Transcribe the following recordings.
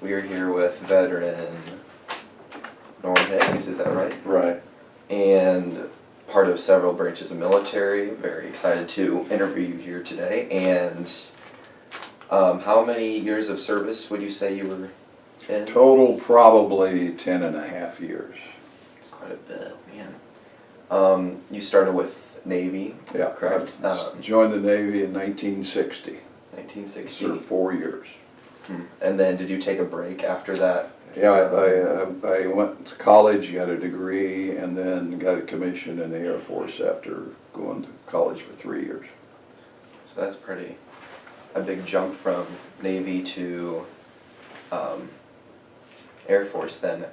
We are here with veteran Norm Hicks, is that right? Right. And part of several branches of military. Very excited to interview you here today. And how many years of service would you say you were in? Total probably 10.5 years. It's quite a bit, man. You started with Navy, Yeah, correct? I joined the Navy in 1960. 1960. Served 4 years. And then did you take a break after that? Yeah, I went to college, got a degree, and then got a commission in the Air Force after going to college for 3 years. So that's a big jump from Navy to Air Force then.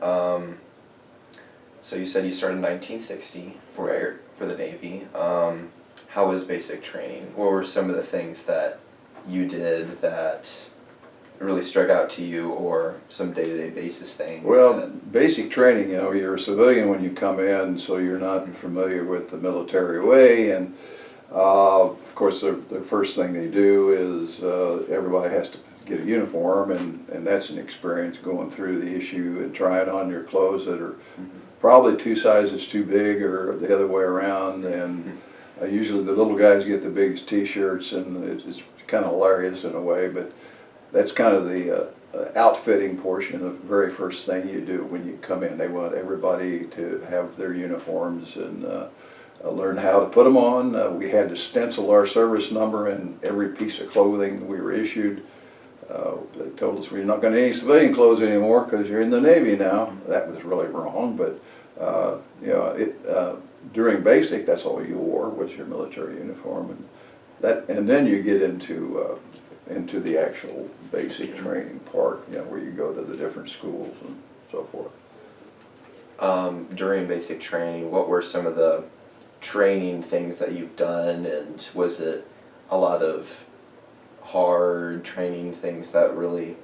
So you said you started in 1960 for the Navy. How was basic training? What were some of the things that you did that really struck out to you, or some day-to-day basis things? Well, basic training, you're a civilian when you come in, so you're not familiar with the military way, and of course the first thing they do is everybody has to get a uniform, and that's an experience going through the issue and trying on your clothes that are probably 2 sizes too big or the other way around, and usually the little guys get the biggest t-shirts, and it's kind of hilarious in a way, but that's kind of the outfitting portion of the very first thing you do when you come in. They want everybody to have their uniforms and learn how to put them on. We had to stencil our service number in every piece of clothing we were issued. They told us we're not going to need civilian clothes anymore because you're in the Navy now. That was really wrong, but during basic, that's all you wore was your military uniform, and then you get into the actual basic training part, where you go to the different schools and so forth. During basic training, what were some of the training things that you've done, and was it a lot of hard training things that really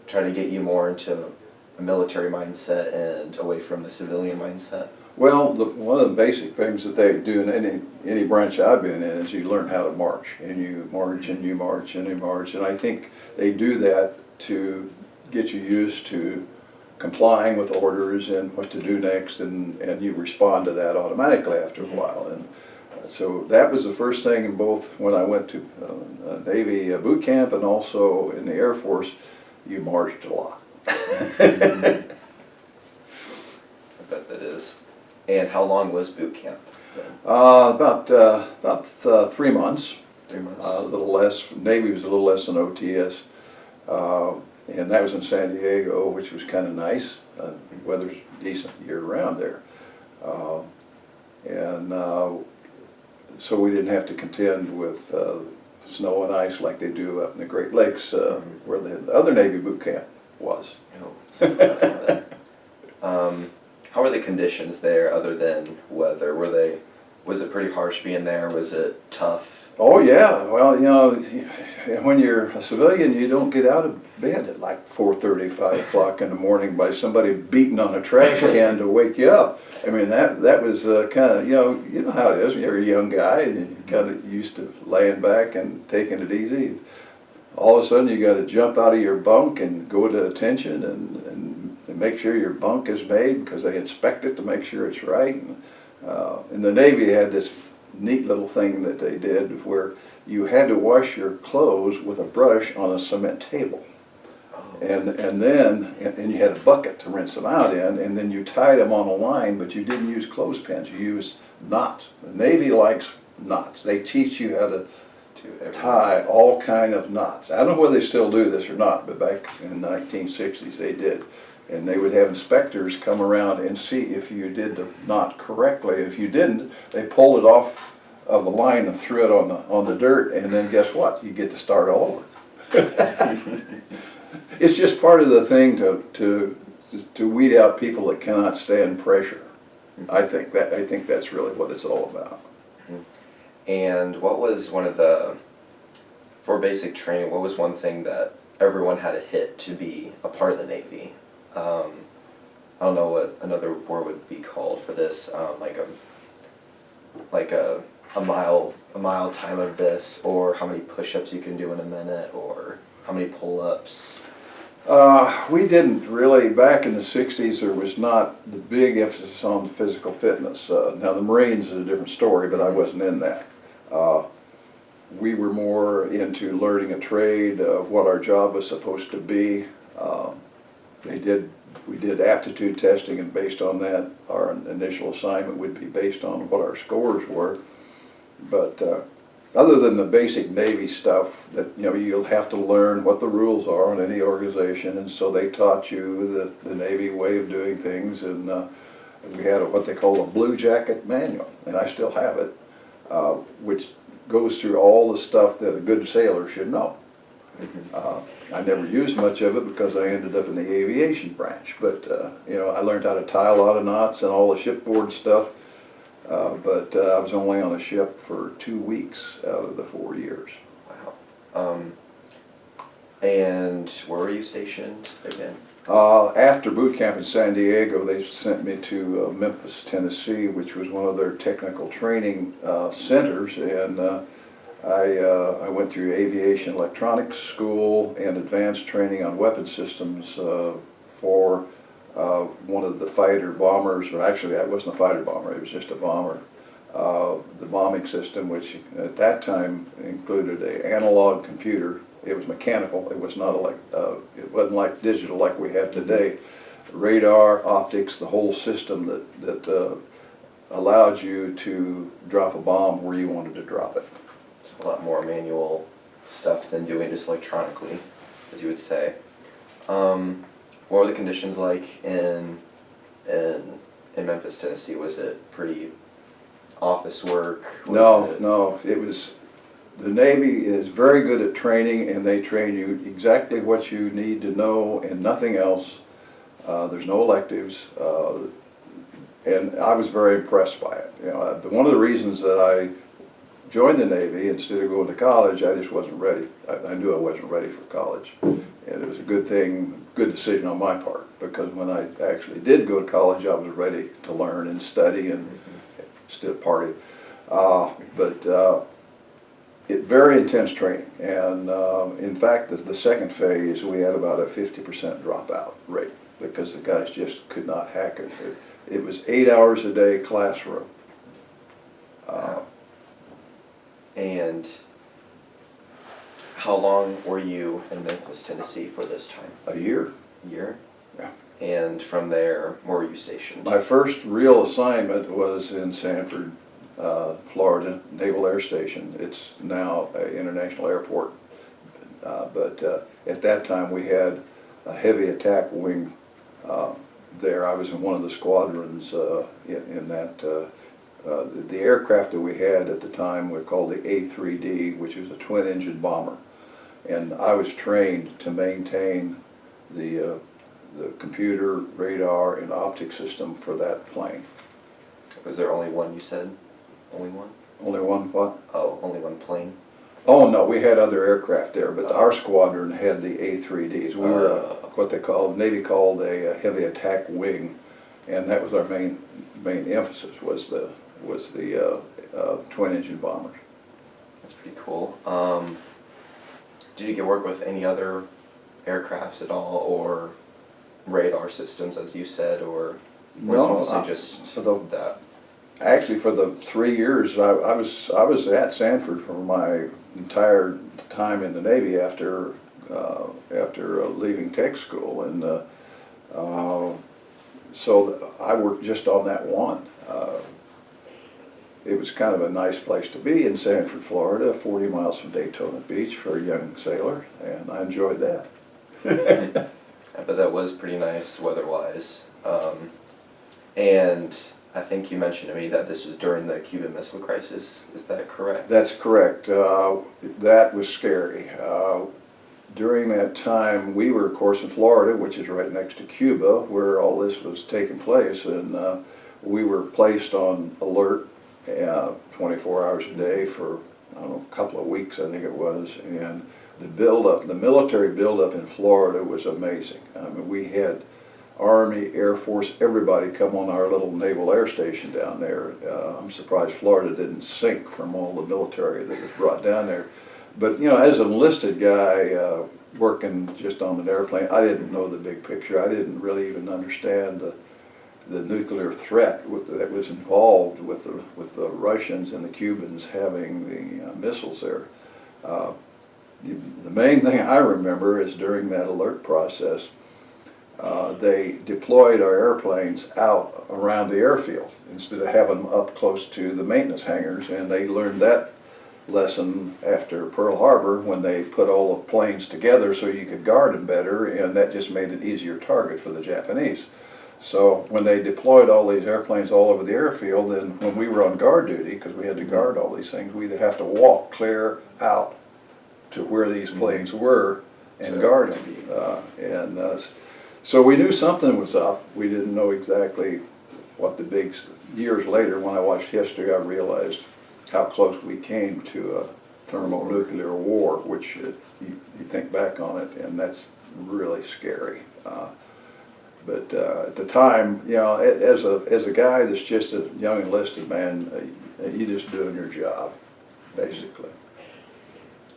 try to get you more into a military mindset and away from the civilian mindset? Well, one of the basic things that they do in any branch I've been in is you learn how to march, and you march and you march and you march, and I think they do that to get you used to complying with orders and what to do next, and you respond to that automatically after a while. And so that was the first thing in both when I went to Navy boot camp and also in the Air Force. You marched a lot. I bet that is. And how long was boot camp then? About 3 months. 3 months. A little less. Navy was a little less than OTS, and that was in San Diego, which was kind of nice. Weather's decent year-round there, so we didn't have to contend with snow and ice like they do up in the Great Lakes, where the other Navy boot camp was. Oh, how were the conditions there other than weather? Was it pretty harsh being there? Was it tough? Oh yeah, well, when you're a civilian, you don't get out of bed at like 4:30, 5 o'clock in the morning by somebody beating on a trash can to wake you up. I mean, that was kind of, you know how it is. You're a young guy and you're kind of used to laying back and taking it easy. All of a sudden, you got to jump out of your bunk and go to attention and make sure your bunk is made, because they inspect it to make sure it's right. And the Navy had this neat little thing that they did where you had to wash your clothes with a brush on a cement table. And then you had a bucket to rinse them out in, and then you tied them on a line, but you didn't use clothespins, you used knots. The Navy likes knots. They teach you how to tie all kind of knots. I don't know whether they still do this or not, but back in the 1960s they did. And they would have inspectors come around and see if you did the knot correctly. If you didn't, they pulled it off of the line and threw it on the dirt, and then guess what? You get to start all over. It's just part of the thing to weed out people that cannot stand pressure. I think that's really what it's all about. And what was for basic training, what was one thing that everyone had to hit to be a part of the Navy? I don't know what another word would be called for this, like a mile time of this, or how many push-ups you can do in a minute, or how many pull-ups. We didn't really, back in the 60s, there was not the big emphasis on physical fitness. Now the Marines is a different story, but I wasn't in that. Uh, we were more into learning a trade, what our job was supposed to be. Uh, we did aptitude testing, and based on that, our initial assignment would be based on what our scores were. But other than the basic Navy stuff that, you know, you'll have to learn what the rules are in any organization, and so they taught you the Navy way of doing things, and we had what they call a Blue Jacket manual, and I still have it, which goes through all the stuff that a good sailor should know. I never used much of it because I ended up in the aviation branch, but you know, I learned how to tie a lot of knots and all the shipboard stuff. But I was only on a ship for 2 weeks out of the 4 years. Wow. And where were you stationed again? After boot camp in San Diego, they sent me to Memphis, Tennessee, which was one of their technical training centers, and I went through aviation electronics school and advanced training on weapon systems for one of the fighter bombers, or actually that wasn't a fighter bomber, it was just a bomber. The bombing system, which at that time included an analog computer. It was mechanical, it was not like, it wasn't like digital like we have today. Radar, optics, the whole system that allowed you to drop a bomb where you wanted to drop it. It's a lot more manual stuff than doing just electronically, as you would say. What were the conditions like in Memphis, Tennessee? Was it pretty office work? No, it was, the Navy is very good at training, and they train you exactly what you need to know and nothing else. There's no electives, and I was very impressed by it. You know, one of the reasons that I joined the Navy instead of going to college, I just wasn't ready. I knew I wasn't ready for college, and it was a good thing, good decision on my part, because when I actually did go to college, I was ready to learn and study and still party. Very intense training, and in fact, the second phase, we had about a 50% dropout rate because the guys just could not hack it. It was 8 hours a day classroom. And how long were you in Memphis, Tennessee for this time? A year. A year? Yeah. And from there, where were you stationed? My first real assignment was in Sanford, Florida, Naval Air Station. It's now an international airport. But at that time we had a heavy attack wing there. I was in one of the squadrons in that. The aircraft that we had at the time were called the A3D, which was a twin-engine bomber. And I was trained to maintain the computer, radar, and optic system for that plane. Was there only one, you said? Only one? Only one what? Oh, only one plane? Oh no, we had other aircraft there, but our squadron had the A3Ds. We were what they called, Navy called a heavy attack wing, and that was our main emphasis was the twin-engine bombers. That's pretty cool. Did you get work with any other aircrafts at all, or radar systems, as you said, or was it mostly just that? Actually, for the 3 years, I was at Sanford for my entire time in the Navy after leaving tech school, and so I worked just on that one. It was kind of a nice place to be in Sanford, Florida, 40 miles from Daytona Beach for a young sailor, and I enjoyed that. I bet that was pretty nice weather-wise. And I think you mentioned to me that this was during the Cuban Missile Crisis. Is that correct? That's correct. That was scary. During that time, we were, of course, in Florida, which is right next to Cuba, where all this was taking place, and we were placed on alert 24 hours a day for, I don't know, a couple of weeks, I think it was, and the military buildup in Florida was amazing. I mean, we had Army, Air Force, everybody come on our little naval air station down there. I'm surprised Florida didn't sink from all the military that was brought down there. But, you know, as an enlisted guy, working just on an airplane, I didn't know the big picture. I didn't really even understand the nuclear threat that was involved with the Russians and the Cubans having the missiles there. The main thing I remember is during that alert process, they deployed our airplanes out around the airfield instead of having them up close to the maintenance hangars, and they learned that lesson after Pearl Harbor when they put all the planes together so you could guard them better, and that just made an easier target for the Japanese. So when they deployed all these airplanes all over the airfield, and when we were on guard duty, because we had to guard all these things, we'd have to walk clear out to where these planes were and guard them. So we knew something was up. We didn't know exactly what the big, years later when I watched history, I realized how close we came to a thermonuclear war, which you think back on it, and that's really scary. But at the time, you know, as a guy that's just a young enlisted man, you're just doing your job, basically.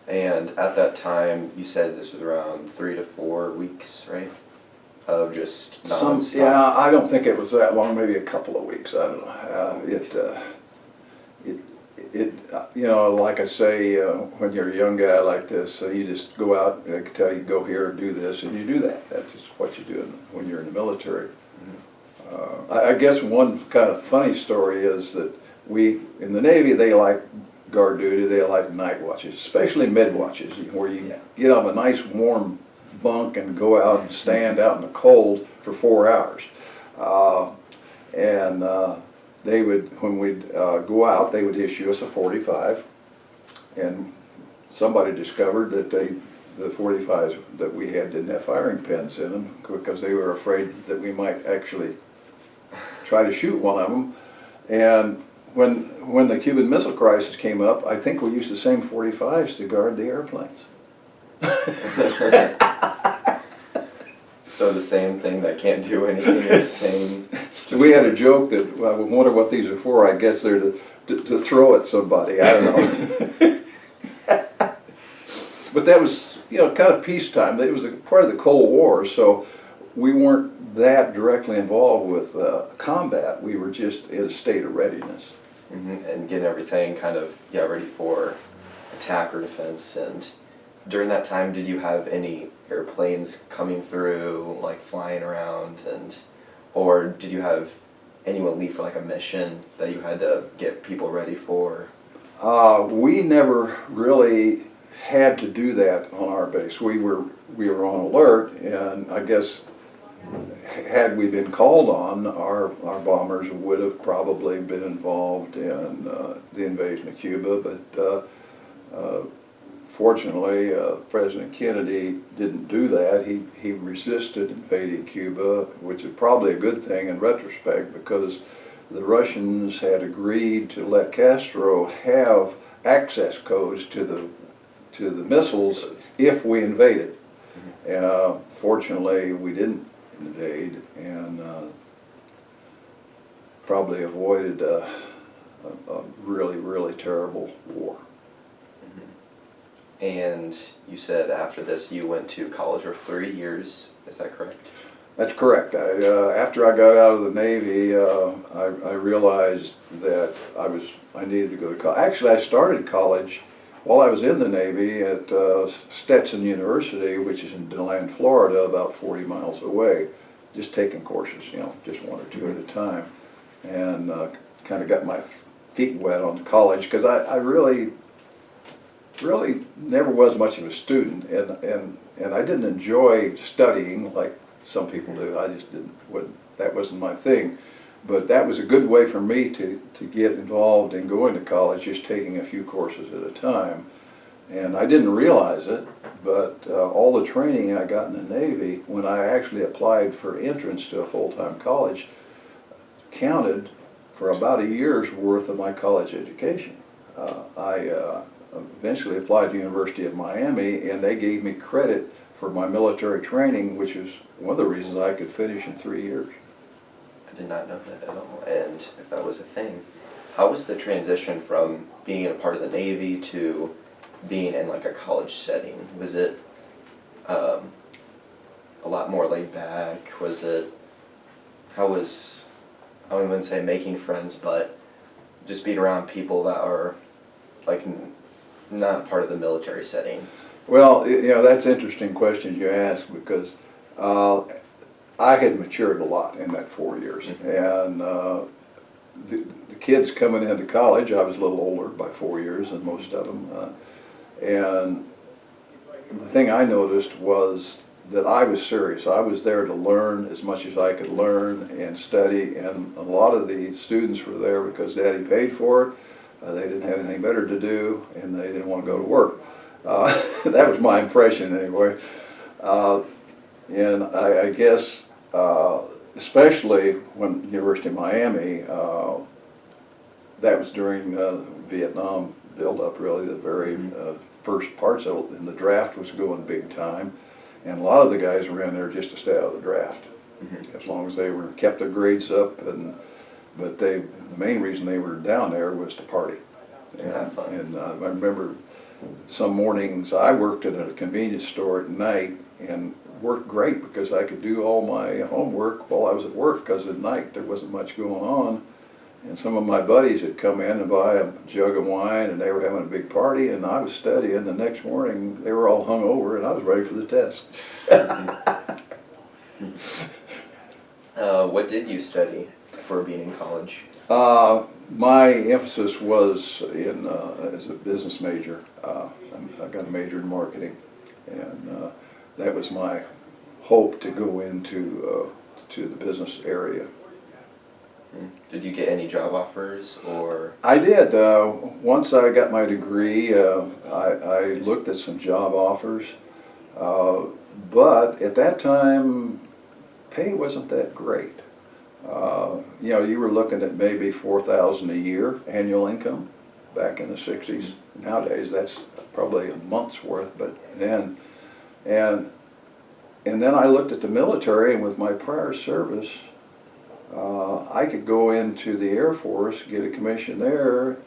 And at that time, you said this was around 3 to 4 weeks, right? Of just non-stop. Yeah, I don't think it was that long. Maybe a couple of weeks. I don't know. You know, like I say, when you're a young guy like this, you just go out. I can tell you go here, do this, and you do that. That's just what you do when you're in the military. Mm-hmm. I guess one kind of funny story is that in the Navy, they like guard duty. They like night watches, especially mid watches, where you get on a nice warm bunk and go out and stand out in the cold for 4 hours. They would, when we'd go out, they would issue us a 45, and somebody discovered that the 45s that we had didn't have firing pins in them because they were afraid that we might actually try to shoot one of them. And when the Cuban Missile Crisis came up, I think we used the same 45s to guard the airplanes. So the same thing that can't do anything is the same. We had a joke that, well, I wonder what these are for. I guess they're to throw at somebody. I don't know. But that was, you know, kind of peacetime. It was a part of the Cold War, so we weren't that directly involved with combat. We were just in a state of readiness. Mm-hmm. And getting everything kind of ready for attack or defense. And during that time, did you have any airplanes coming through, like flying around, or did you have anyone leave for like a mission that you had to get people ready for? We never really had to do that on our base. We were on alert, and I guess had we been called on, our bombers would have probably been involved in the invasion of Cuba, but fortunately, President Kennedy didn't do that. He resisted invading Cuba, which is probably a good thing in retrospect because the Russians had agreed to let Castro have access codes to the missiles if we invaded. Fortunately, we didn't invade and probably avoided a really, really terrible war. And you said after this you went to college for 3 years, is that correct? That's correct. After I got out of the Navy, I realized that I needed to go to college. Actually, I started college while I was in the Navy at Stetson University, which is in DeLand, Florida, about 40 miles away, just taking courses, you know, just one or two at a time, and kind of got my feet wet on college because I really never was much of a student, and I didn't enjoy studying like some people do. I just that wasn't my thing. But that was a good way for me to get involved in going to college, just taking a few courses at a time. And I didn't realize it, but all the training I got in the Navy, when I actually applied for entrance to a full-time college, counted for about a year's worth of my college education. I eventually applied to the University of Miami, and they gave me credit for my military training, which is one of the reasons I could finish in 3 years. I did not know that at all, and if that was a thing. How was the transition from being a part of the Navy to being in like a college setting? Was it um, a lot more laid back? Was it, how was, I wouldn't say making friends, but just being around people that are like not part of the military setting? Well, you know, that's an interesting question you ask because I had matured a lot in that 4 years. And the kids coming into college, I was a little older by 4 years than most of them. And the thing I noticed was that I was serious. I was there to learn as much as I could learn and study, and a lot of the students were there because Daddy paid for it. They didn't have anything better to do, and they didn't want to go to work. That was my impression anyway. And I guess, especially when University of Miami, that was during Vietnam build-up, really, the very first parts of it, and the draft was going big time. And a lot of the guys were in there just to stay out of the draft, as long as they were kept their grades up. But the main reason they were down there was to party. To have fun. And I remember some mornings I worked at a convenience store at night and worked great because I could do all my homework while I was at work, because at night there wasn't much going on. And some of my buddies had come in and buy a jug of wine, and they were having a big party, and I was studying. The next morning they were all hung over, and I was ready for the test. What did you study for being in college? My emphasis was in as a business major. I got a major in marketing, and that was my hope to go into to the business area. Did you get any job offers, or? I did. Once I got my degree, I looked at some job offers, but at that time, pay wasn't that great. You know, you were looking at maybe $4,000 a year annual income back in the '60s. Nowadays, that's probably a month's worth. But then, and then I looked at the military, and with my prior service, I could go into the Air Force, get a commission there,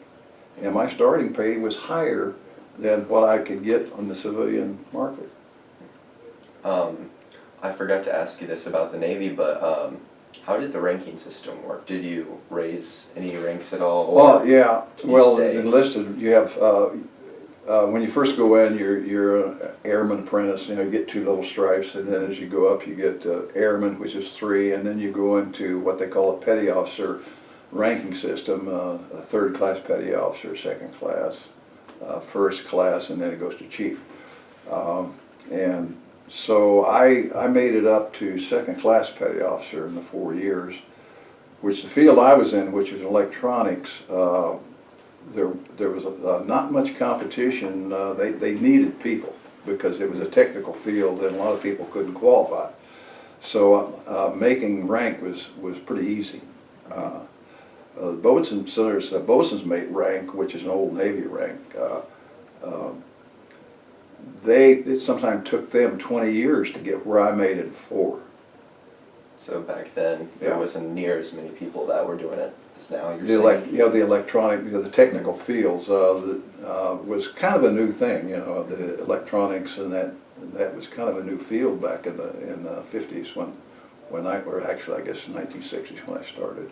and my starting pay was higher than what I could get on the civilian market. I forgot to ask you this about the Navy, but how did the ranking system work? Did you raise any ranks at all? Well, yeah. Well, stay? enlisted, you have when you first go in, you're an airman apprentice. You know, you get 2 little stripes, and then as you go up, you get airman, which is 3, and then you go into what they call a petty officer ranking system: a 3rd class petty officer, 2nd class, 1st class, and then it goes to chief. And so I made it up to 2nd class petty officer in the 4 years, which the field I was in, which was electronics. There was not much competition. They needed people because it was a technical field and a lot of people couldn't qualify. So making rank was pretty easy. Boatswain, so there's a boatswain's mate rank, which is an old Navy rank. It sometimes took them 20 years to get where I made it in 4. So back then, there wasn't near as many people that were doing it as now. The electronic, the technical fields was kind of a new thing. You know, the electronics, and that was kind of a new field back in the 50s or actually I guess 1960s when I started.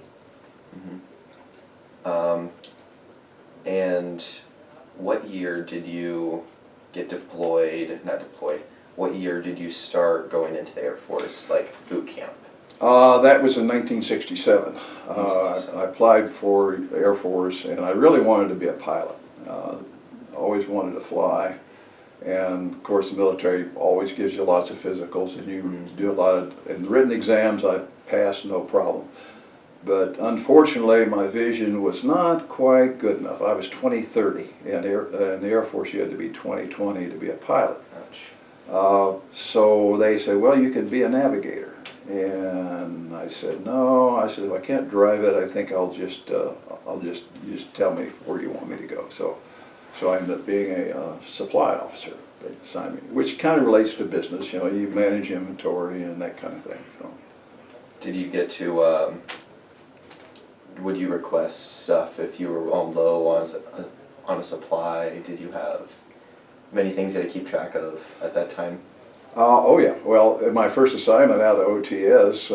And what year did you get deployed? Not deployed. What year did you start going into the Air Force, like boot camp? That was in 1967. I applied for the Air Force, and I really wanted to be a pilot. Always wanted to fly. And of course the military always gives you lots of physicals, and you do a lot of, and written exams I passed no problem. But unfortunately my vision was not quite good enough. I was 20/30, and in the Air Force you had to be 20/20 to be a pilot. So they said, well, you could be a navigator. And I said, no. I said, if I can't drive it, I think you just tell me where you want me to go. So I ended up being a supply officer. They assigned me, which kind of relates to business. You know, you manage inventory and that kind of thing. So. Did you get to, would you request stuff if you were on low on a supply? Did you have many things you had to keep track of at that time? Oh yeah, well, my first assignment out of OTS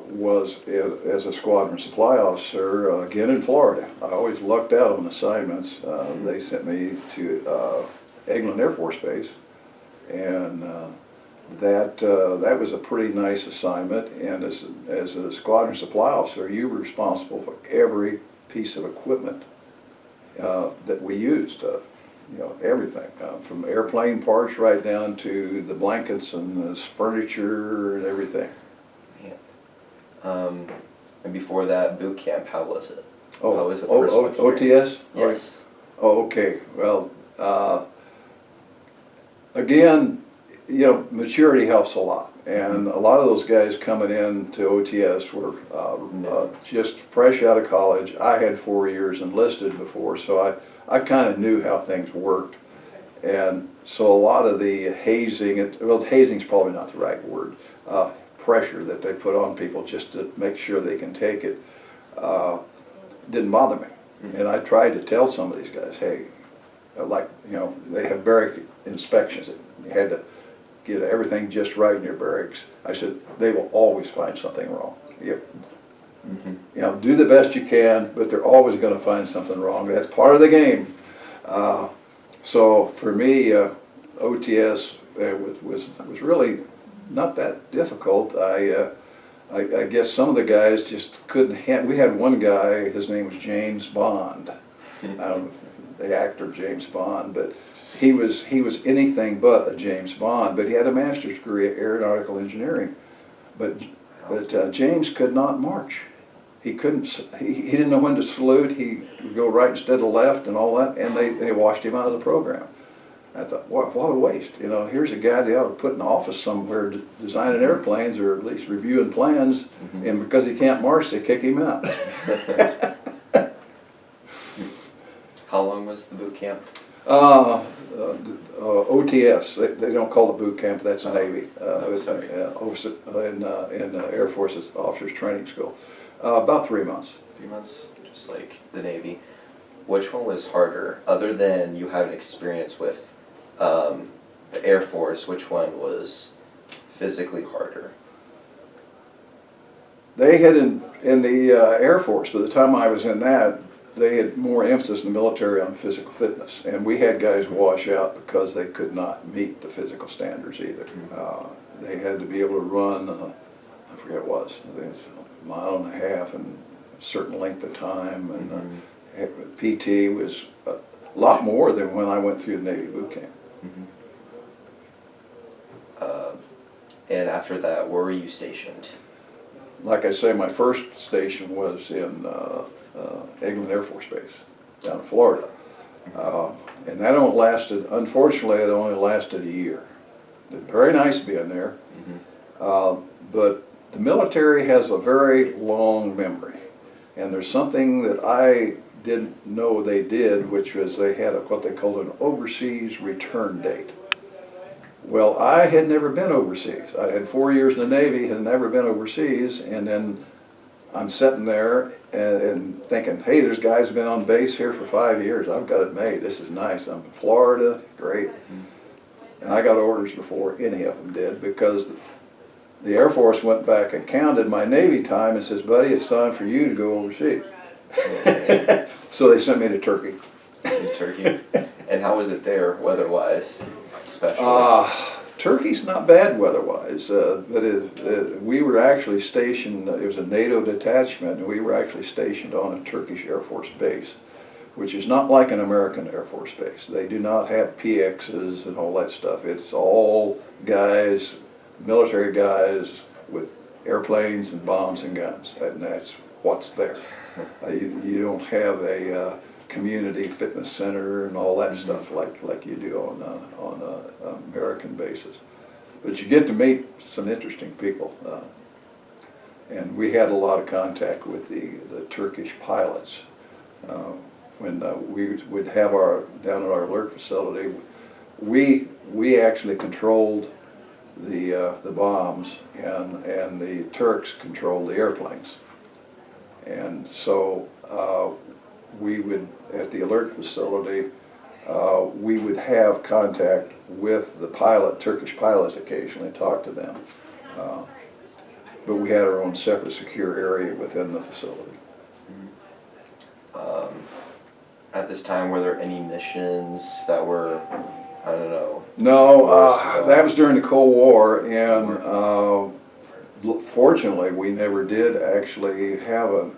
was as a squadron supply officer, again in Florida. I always lucked out on assignments. They sent me to Eglin Air Force Base, and that was a pretty nice assignment. And as a squadron supply officer, you were responsible for every piece of equipment that we used. You know, everything, from airplane parts right down to the blankets and the furniture and everything. Man. And before that, boot camp, how was it? Oh, how was the personal experience? OTS? Yes. Oh, okay. Well, again, you know, maturity helps a lot. And a lot of those guys coming in to OTS were just fresh out of college. I had 4 years enlisted before, so I kind of knew how things worked. And so a lot of the hazing, well, hazing's probably not the right word, pressure that they put on people just to make sure they can take it, didn't bother me. And I tried to tell some of these guys, hey, like, you know, they have barrack inspections. You had to get everything just right in your barracks. I said, they will always find something wrong. You know, do the best you can, but they're always going to find something wrong. That's part of the game. So for me, OTS was really not that difficult. I guess some of the guys just couldn't. We had one guy. His name was James Bond. I don't know the actor James Bond, but he was anything but a James Bond. But he had a master's degree in aeronautical engineering. But James could not march. He couldn't. He didn't know when to salute. He would go right instead of left and all that. And they washed him out of the program. I thought, what a waste. You know, here's a guy they ought to put in the office somewhere designing airplanes or at least reviewing plans. And because he can't march, they kick him out. How long was the boot camp? OTS. They don't call it boot camp. That's the Navy. In Air Force's Officers Training School. About 3 months. 3 months, just like the Navy. Which one was harder, other than you having experience with the Air Force? Which one was physically harder? They had in the Air Force. By the time I was in that, they had more emphasis in the military on physical fitness, and we had guys wash out because they could not meet the physical standards either. They had to be able to run, I forget what it was, I think it was a mile and a half in a certain length of time, and PT was a lot more than when I went through the Navy boot camp. And after that, where were you stationed? Like I say, my first station was in Eglin Air Force Base down in Florida. And that only lasted, unfortunately, it only lasted a year. It's very nice being there, but the military has a very long memory. And there's something that I didn't know they did, which was they had what they called an overseas return date. Well, I had never been overseas. I had 4 years in the Navy, had never been overseas, and then I'm sitting there and thinking, hey, there's guys who've been on base here for 5 years. I've got it made. This is nice. I'm in Florida, great. And I got orders before any of them did, because the Air Force went back and counted my Navy time and says, buddy, it's time for you to go overseas. So they sent me to Turkey. Turkey. And how was it there, weather-wise, especially? Turkey's not bad weather-wise, but we were actually stationed, it was a NATO detachment, and we were actually stationed on a Turkish Air Force base, which is not like an American Air Force base. They do not have PXs and all that stuff. It's all guys, military guys with airplanes and bombs and guns, and that's what's there. You don't have a community fitness center and all that stuff like you do on American bases. But you get to meet some interesting people. And we had a lot of contact with the Turkish pilots. When we would have down at our alert facility, we actually controlled the bombs, and the Turks controlled the airplanes. And so we would, at the alert facility, we would have contact with the Turkish pilots occasionally, talk to them. But we had our own separate secure area within the facility. At this time, were there any missions that were, I don't know? No, that was during the Cold War, and fortunately, we never did actually have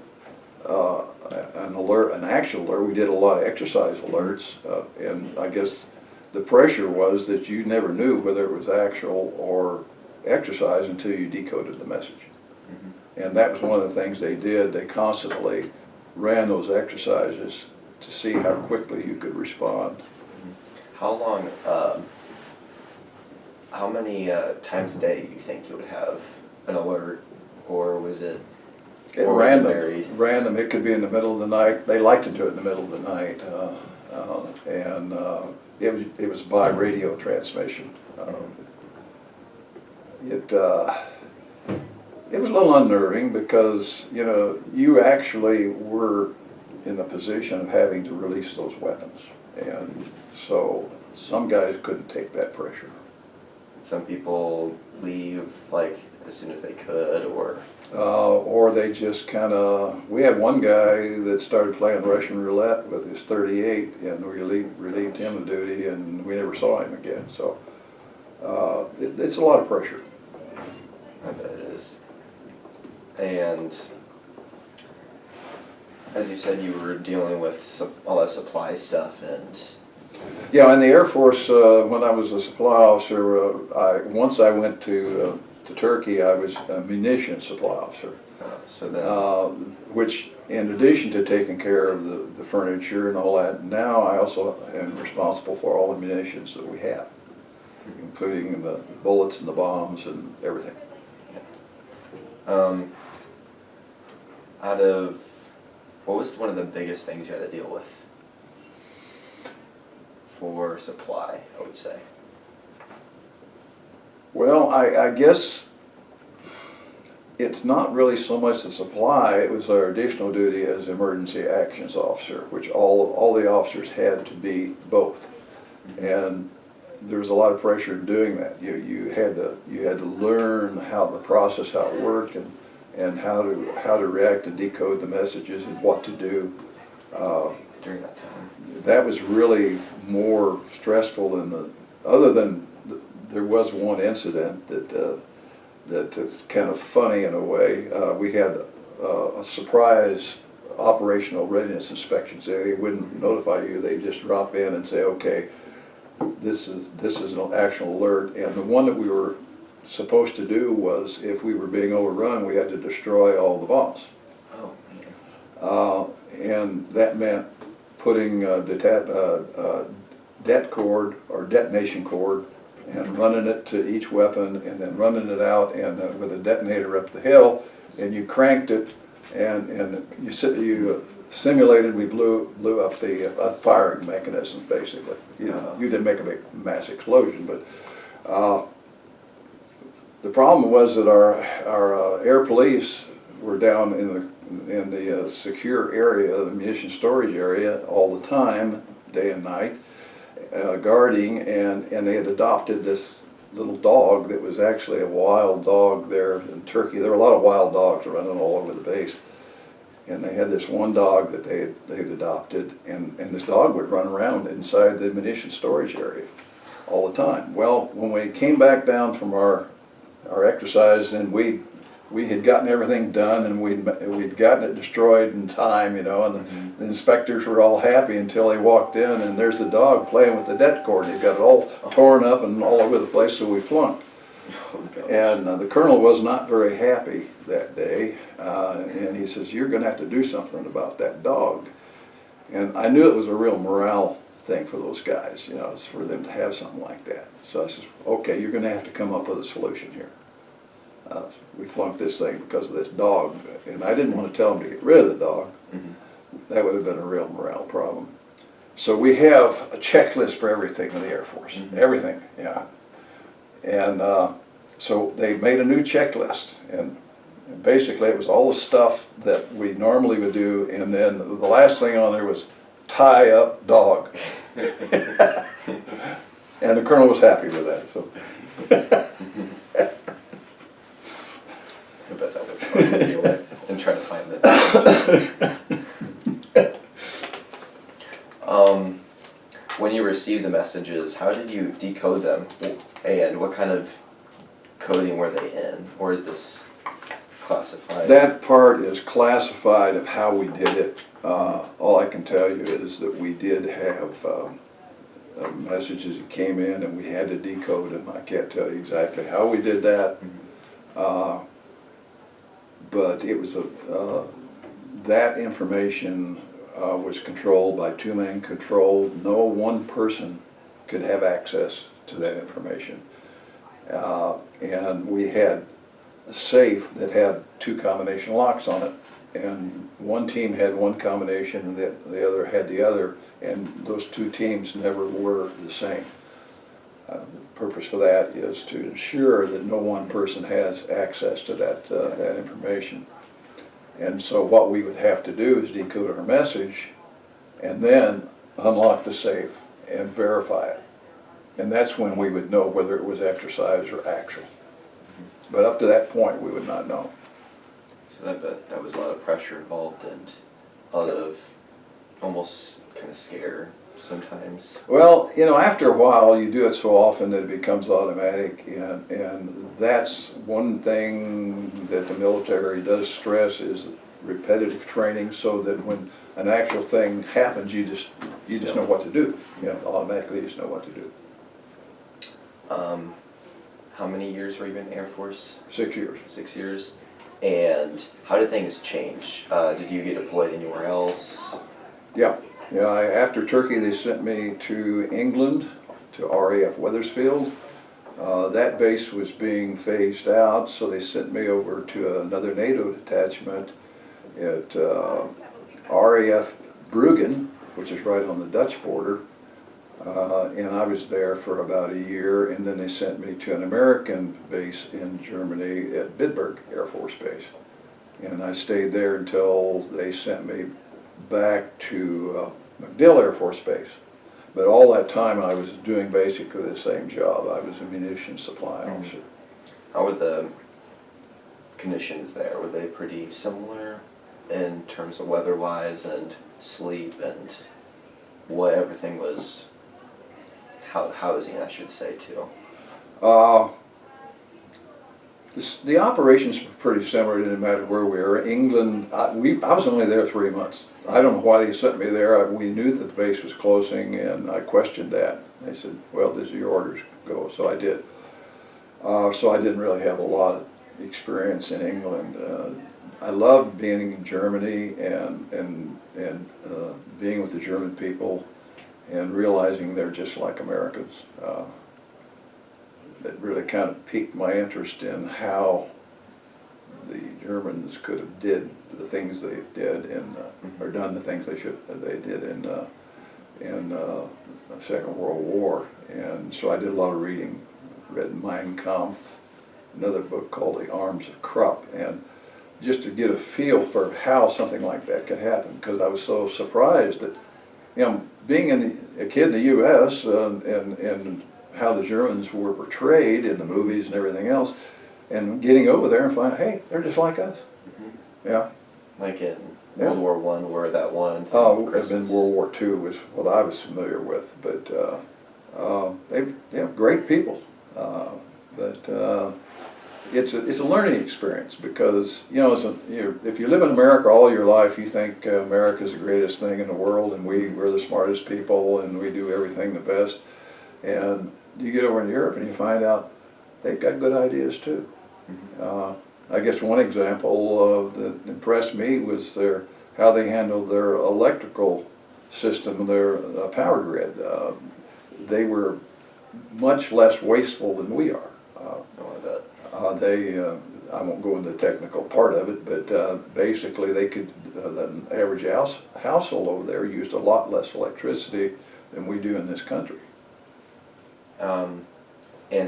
an alert, an actual alert. We did a lot of exercise alerts, and I guess the pressure was that you never knew whether it was actual or exercise until you decoded the message. And that was one of the things they did. They constantly ran those exercises to see how quickly you could respond. How long, how many times a day do you think you would have an alert, or was it? Random. It could be in the middle of the night. They like to do it in the middle of the night, and it was by radio transmission. It was a little unnerving because, you know, you actually were in the position of having to release those weapons, and so some guys couldn't take that pressure. Some people leave like as soon as they could, or they just kind of. We had one guy that started playing Russian roulette with his .38, and we relieved him of duty, and we never saw him again. So it's a lot of pressure. I bet it is. And as you said, you were dealing with all that supply stuff, and yeah, in the Air Force, when I was a supply officer, once I went to Turkey, I was a munitions supply officer. So then, which, in addition to taking care of the furniture and all that, now I also am responsible for all the munitions that we have, including the bullets and the bombs and everything. What was one of the biggest things you had to deal with for supply, I would say? Well, I guess it's not really so much the supply, it was our additional duty as emergency actions officer, which all the officers had to be both. And there was a lot of pressure in doing that. You had to learn how it worked, and how to react and decode the messages and what to do During that time. That was really more stressful than other than there was one incident that is kind of funny in a way. We had a surprise operational readiness inspections. They wouldn't notify you. They just drop in and say, okay, this is an actual alert. And the one that we were supposed to do was, if we were being overrun, we had to destroy all the bombs. Oh. And that meant putting det cord or detonation cord and running it to each weapon, and then running it out and with a detonator up the hill, and you cranked it, and you simulated. We blew up the firing mechanism basically. You didn't make a big mass explosion, but the problem was that our air police were down in the secure area, the munition storage area, all the time, day and night, guarding, and they had adopted this little dog that was actually a wild dog there in Turkey. There were a lot of wild dogs running all over the base, and they had this one dog that they had adopted, and this dog would run around inside the munition storage area all the time. Well, when we came back down from our exercise, and we had gotten everything done, and we'd gotten it destroyed in time, and the inspectors were all happy until they walked in, and there's the dog playing with the det cord. He got it all torn up and all over the place, so we flunked. And the colonel was not very happy that day, and he says, "You're going to have to do something about that dog." And I knew it was a real morale thing for those guys, it's for them to have something like that. So I says, "Okay, you're going to have to come up with a solution here. We flunked this thing because of this dog," and I didn't want to tell them to get rid of the dog. That would have been a real morale problem. So we have a checklist for everything in the Air Force, everything, yeah. And so they made a new checklist, and basically it was all the stuff that we normally would do, and then the last thing on there was tie up dog. And the colonel was happy with that, so. I bet that was fun to deal with and try to find the. When you received the messages, how did you decode them, and what kind of coding were they in, or is this classified? That part is classified of how we did it. All I can tell you is that we did have messages that came in and we had to decode them. I can't tell you exactly how we did that, but it was that information was controlled by two-man control. No one person could have access to that information. And we had a safe that had 2 combination locks on it, and one team had one combination and the other had the other, and those 2 teams never were the same. The purpose for that is to ensure that no one person has access to that information. And so what we would have to do is decode our message and then unlock the safe and verify it. And that's when we would know whether it was exercise or actual. But up to that point, we would not know. So that was a lot of pressure involved and a lot of almost kind of scare sometimes. Well, you know, after a while, you do it so often that it becomes automatic, and that's one thing that the military does stress is repetitive training, so that when an actual thing happens, you just know what to do. You know, automatically you just know what to do. How many years were you in the Air Force? 6 years. 6 years. And how did things change? Did you get deployed anywhere else? Yeah. Yeah, after Turkey, they sent me to England, to RAF Wethersfield. That base was being phased out, so they sent me over to another NATO detachment at RAF Bruggen, which is right on the Dutch border. And I was there for about a year, and then they sent me to an American base in Germany at Bidberg Air Force Base. And I stayed there until they sent me back to MacDill Air Force Base. But all that time I was doing basically the same job. I was a munitions supply officer. How were the conditions there? Were they pretty similar in terms of weather-wise and sleep and what everything was? Housing, I should say, too. The operations were pretty similar. It didn't matter where we were. England, I was only there 3 months. I don't know why they sent me there. We knew that the base was closing, and I questioned that. They said, well, these are your orders, go. So I did. So I didn't really have a lot of experience in England. I loved being in Germany and being with the German people and realizing they're just like Americans. It really kind of piqued my interest in how the Germans could have did the things they did or done the things they did in the Second World War. And so I did a lot of reading, read Mein Kampf, another book called The Arms of Krupp, and just to get a feel for how something like that could happen, because I was so surprised that, you know, being a kid in the U.S. And how the Germans were portrayed in the movies and everything else, and getting over there and finding, hey, they're just like us. Mm-hmm. Yeah. Like in World War I, where that one. Oh, in World War II was what I was familiar with, but they great people. But it's a learning experience, because you know, if you live in America all your life, you think America's the greatest thing in the world, and we're the smartest people, and we do everything the best. And you get over in Europe and you find out they've got good ideas too. I guess one example that impressed me was how they handled their electrical system, their power grid. They were much less wasteful than we are. I won't go into the technical part of it, but basically they could, the average household over there used a lot less electricity than we do in this country. And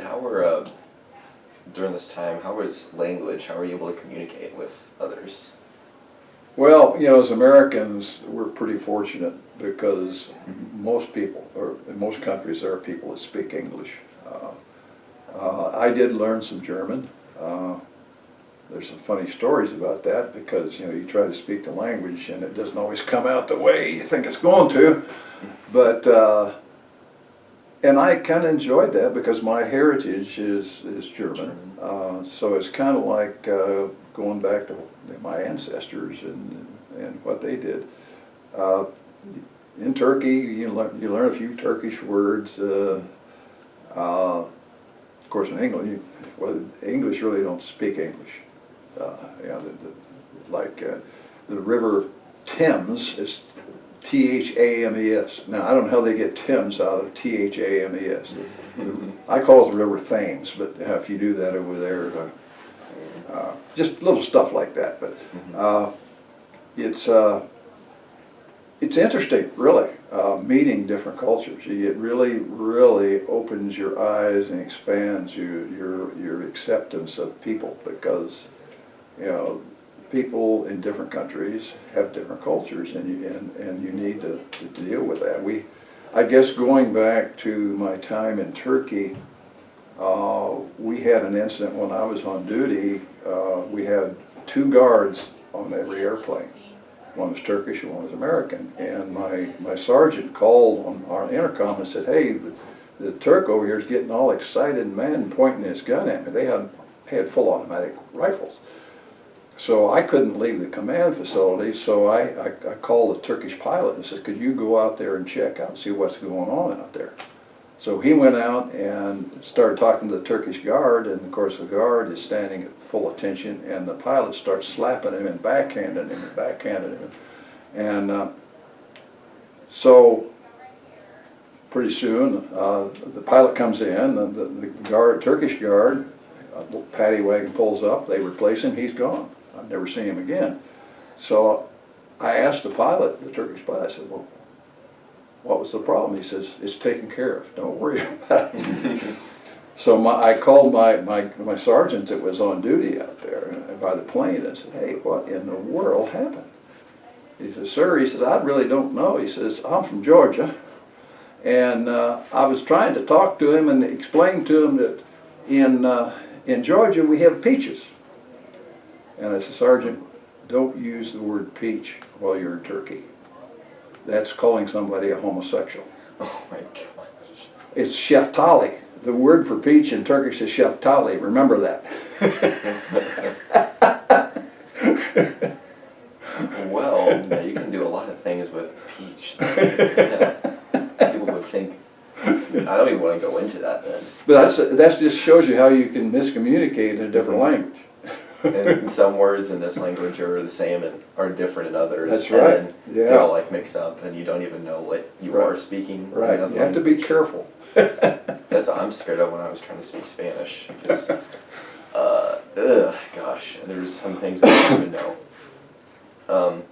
how were, during this time, how was language? How were you able to communicate with others? Well, you know, as Americans, we're pretty fortunate because most people, or in most countries, there are people that speak English. I did learn some German. There's some funny stories about that because, you know, you try to speak the language and it doesn't always come out the way you think it's going to. But, and I kind of enjoyed that because my heritage is German. So it's kind of like going back to my ancestors and what they did. In Turkey, you learn a few Turkish words. Of course, in England, English really don't speak English. You know, the river Thames is Thames. Now, I don't know how they get Thames out of Thames. I call it the river Thames, but if you do that over there, just little stuff like that. But it's interesting, really, meeting different cultures. It really opens your eyes and expands your acceptance of people because, you know, people in different countries have different cultures, and you need to deal with that. I guess going back to my time in Turkey, we had an incident when I was on duty. We had 2 guards on every airplane. One was Turkish and one was American. And my sergeant called on our intercom and said, "Hey, the Turk over here is getting all excited and mad and pointing his gun at me." They had full automatic rifles. So I couldn't leave the command facility, so I called the Turkish pilot and said, "Could you go out there and check out and see what's going on out there?" So he went out and started talking to the Turkish guard, and of course the guard is standing at full attention, and the pilot starts slapping him and backhanding him and backhanding him. And so pretty soon the pilot comes in, and the Turkish guard, paddy wagon pulls up, they replace him, he's gone. I've never seen him again. So I asked the pilot, the Turkish pilot, I said, "Well, what was the problem?" He says, "It's taken care of, don't worry about it." So I called my sergeant that was on duty out there by the plane and said, "Hey, what in the world happened?" He says, "Sir," he said, "I really don't know." He says, "I'm from Georgia, and I was trying to talk to him and explain to him that in Georgia we have peaches." And I said, "Sergeant, don't use the word peach while you're in Turkey. That's calling somebody a homosexual." Oh my gosh. It's sheftali. The word for peach in Turkish is sheftali. Remember that. Well, now you can do a lot of things with peach. Yeah. People would think, I don't even want to go into that then. But that just shows you how you can miscommunicate in a different language. And some words in this language are the same and are different in others. That's right. And Yeah. they're all like mixed up, and you don't even know what you are speaking. Right. You have to be careful. That's what I'm scared of when I was trying to speak Spanish. Because, gosh, there's some things that I don't even know.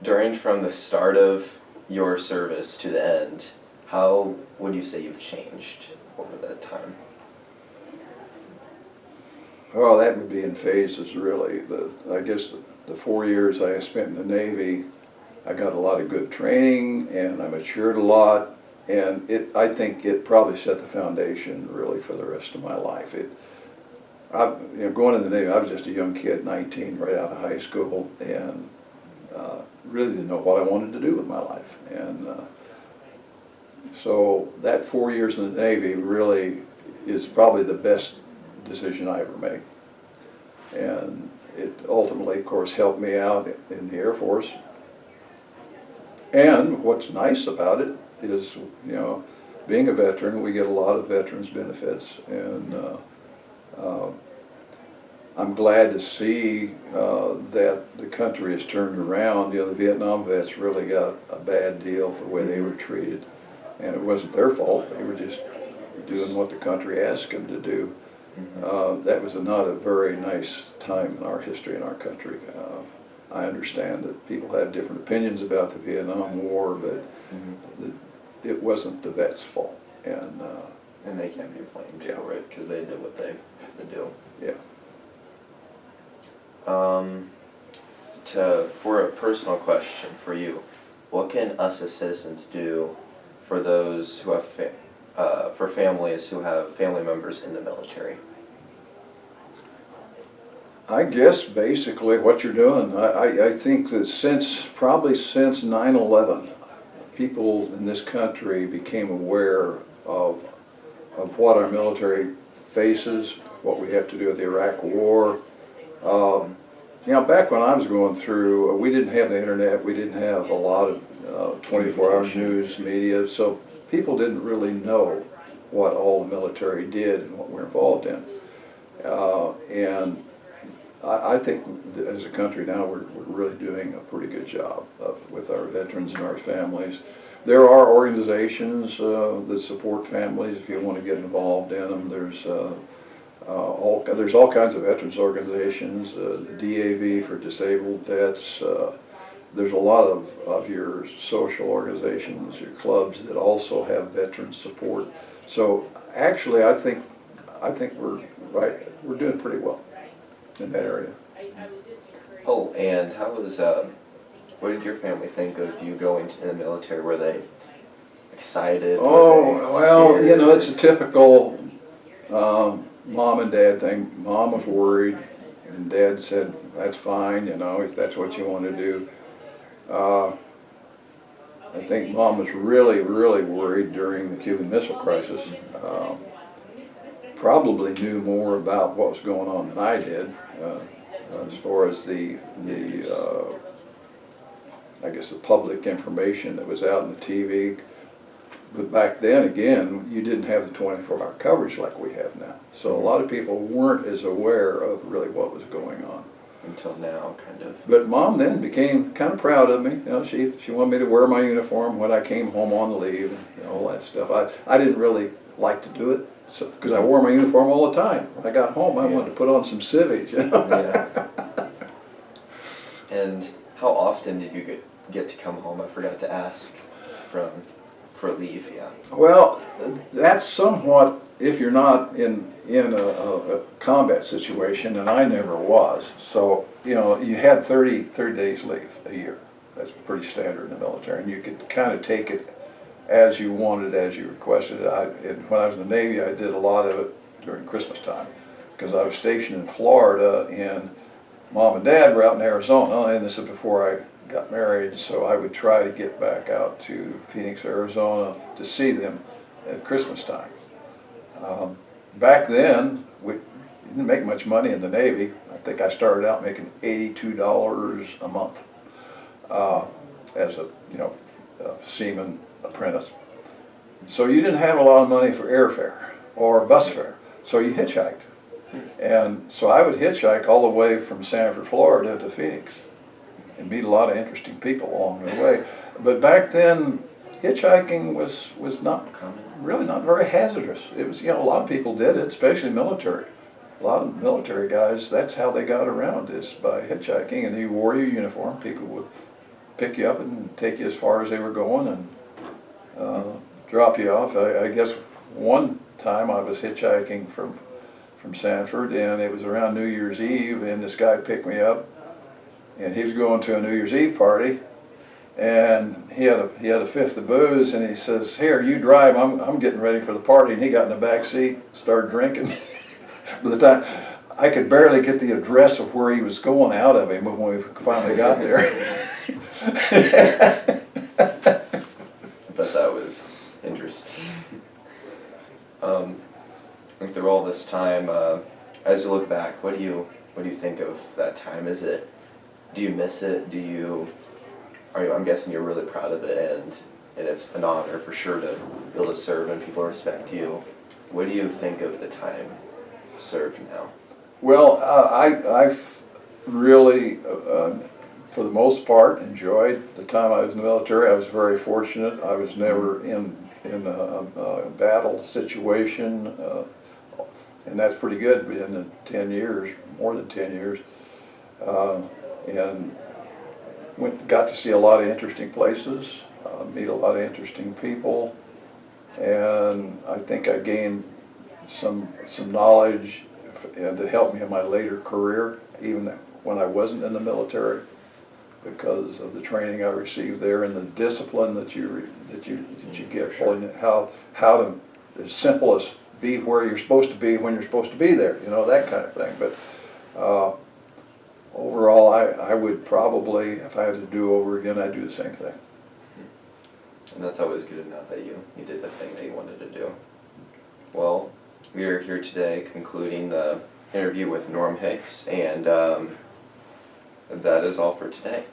During from the start of your service to the end, how would you say you've changed over that time? Well, that would be in phases, really. I guess the 4 years I spent in the Navy, I got a lot of good training, and I matured a lot, and I think it probably set the foundation, really, for the rest of my life. Going in the Navy, I was just a young kid, 19, right out of high school, and really didn't know what I wanted to do with my life. And so that 4 years in the Navy really is probably the best decision I ever made. And it ultimately, of course, helped me out in the Air Force. And what's nice about it is, you know, being a veteran, we get a lot of veterans benefits, and I'm glad to see that the country has turned around. You know, the Vietnam vets really got a bad deal for the way they were treated, and it wasn't their fault. They were just doing what the country asked them to do. That was not a very nice time in our history in our country. I understand that people have different opinions about the Vietnam War, but it wasn't the vets' fault. And they can't be blamed for it because they did what they had to do. Yeah. for a personal question for you, what can us as citizens do for those who have for families who have family members in the military? I guess basically what you're doing, I think that probably since 9/11, people in this country became aware of what our military faces, what we have to do with the Iraq War. You know, back when I was going through, we didn't have the internet, we didn't have a lot of 24-hour news media, so people didn't really know what all the military did and what we're involved in. And I think that as a country now we're really doing a pretty good job with our veterans and our families. There are organizations that support families if you want to get involved in them. There's all kinds of veterans organizations, the DAV for disabled vets. There's a lot of your social organizations, your clubs that also have veteran support. So actually, I think we're doing pretty well in that area. Oh, and what did your family think of you going to the military? Were they excited? Oh, well, you know, it's a typical mom and dad thing. Mom was worried, and Dad said, that's fine, you know, if that's what you want to do. I think Mom was really, really worried during the Cuban Missile Crisis. Probably knew more about what was going on than I did, as far as I guess the public information that was out in the TV. But back then, again, you didn't have the 24-hour coverage like we have now. So a lot of people weren't as aware of really what was going on. Until now, kind of. But Mom then became kind of proud of me. You know, she wanted me to wear my uniform when I came home on leave and, you know, all that stuff. I didn't really like to do it because I wore my uniform all the time. When I got home, I wanted to put on some civvies, you know. Yeah. And how often did you get to come home? I forgot to ask for leave, yeah. Well, that's somewhat if you're not in a combat situation, and I never was. So, you know, you had 30 days leave a year. That's pretty standard in the military, and you could kind of take it as you wanted, as you requested it. When I was in the Navy, I did a lot of it during Christmas time, because I was stationed in Florida, and Mom and Dad were out in Arizona, and this is before I got married, so I would try to get back out to Phoenix, Arizona to see them at Christmas time. Back then, we didn't make much money in the Navy. I think I started out making $82 a month as a seaman apprentice. So you didn't have a lot of money for airfare or bus fare, so you hitchhiked. And so I would hitchhike all the way from Sanford, Florida to Phoenix and meet a lot of interesting people along the way. But back then, hitchhiking was not really not very hazardous. It was, you know, a lot of people did it, especially military. A lot of military guys, that's how they got around, is by hitchhiking. And you wore your uniform, people would pick you up and take you as far as they were going and drop you off. I guess one time I was hitchhiking from Sanford, and it was around New Year's Eve, and this guy picked me up, and he was going to a New Year's Eve party, and he had a fifth of booze, and he says, "Here, you drive. I'm getting ready for the party." And he got in the back seat, started drinking. By the time I could barely get the address of where he was going out of him when we finally got there. But that was interesting. And through all this time, as you look back, what do you think of that time? Do you miss it? I'm guessing you're really proud of it, and it's an honor for sure to be able to serve and people respect you. What do you think of the time served now? Well, I've really, for the most part, enjoyed the time I was in the military. I was very fortunate. I was never in a battle situation, and that's pretty good. Being in 10 years, more than 10 years, and got to see a lot of interesting places, meet a lot of interesting people, and I think I gained some knowledge that helped me in my later career, even when I wasn't in the military. because of the training I received there and the discipline that you get, For sure. and how to, as simple as be where you're supposed to be when you're supposed to be there, you know, that kind of thing. But overall, I would probably, if I had to do over again, I'd do the same thing. And that's always good enough that you did the thing that you wanted to do. Well, we are here today concluding the interview with Norm Hicks, and that is all for today.